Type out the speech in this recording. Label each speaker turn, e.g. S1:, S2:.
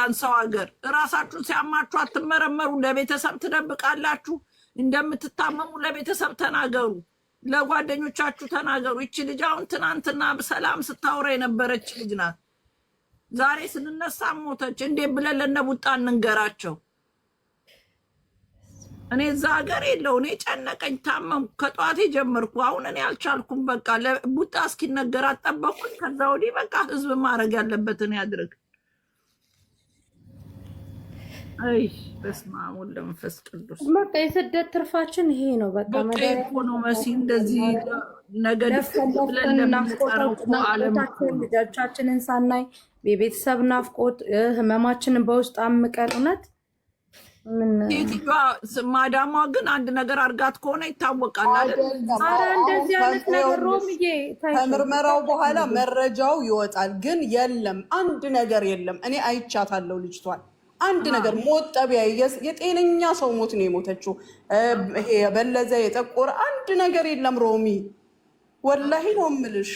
S1: ይመጣን ሰው ሀገር እራሳችሁ ሲያማችሁ አትመረመሩ። ለቤተሰብ ትደብቃላችሁ። እንደምትታመሙ ለቤተሰብ ተናገሩ፣ ለጓደኞቻችሁ ተናገሩ። ይቺ ልጅ አሁን ትናንትና ሰላም ስታወራ የነበረች ልጅ ናት። ዛሬ ስንነሳ ሞተች። እንዴት ብለን ለነቡጣ እንንገራቸው? እኔ እዛ ሀገር የለው እኔ ጨነቀኝ፣ ታመምኩ። ከጠዋቴ ጀመርኩ። አሁን እኔ አልቻልኩም። በቃ ለቡጣ እስኪነገር አጠበኩኝ። ከዛ ወዲህ በቃ ህዝብ ማድረግ ያለበትን ያድርግ። አይ በስመ አብ ወወልድ ወመንፈስ ቅዱስ።
S2: በቃ የስደት ትርፋችን ይሄ ነው። በቃ
S1: ኢኮኖሚ እንደዚህ ነገ ብለን ለምንጠራው
S2: ልጆቻችንን ሳናይ የቤተሰብ ናፍቆት ህመማችንን በውስጥ አምቀን እውነት
S1: ሴትዮዋ ማዳሟ ግን አንድ ነገር አርጋት ከሆነ ይታወቃል አይደል?
S2: እንደዚህ አይነት ነገር ሮምዬ
S3: ከምርመራው በኋላ መረጃው ይወጣል። ግን የለም አንድ ነገር የለም። እኔ አይቻታለሁ ልጅቷን። አንድ ነገር ሞት ጠቢያ የጤነኛ ሰው ሞት ነው የሞተችው። ይሄ የበለዘ የጠቆረ አንድ ነገር የለም ሮሚ፣ ወላሂ ነው የምልሽ።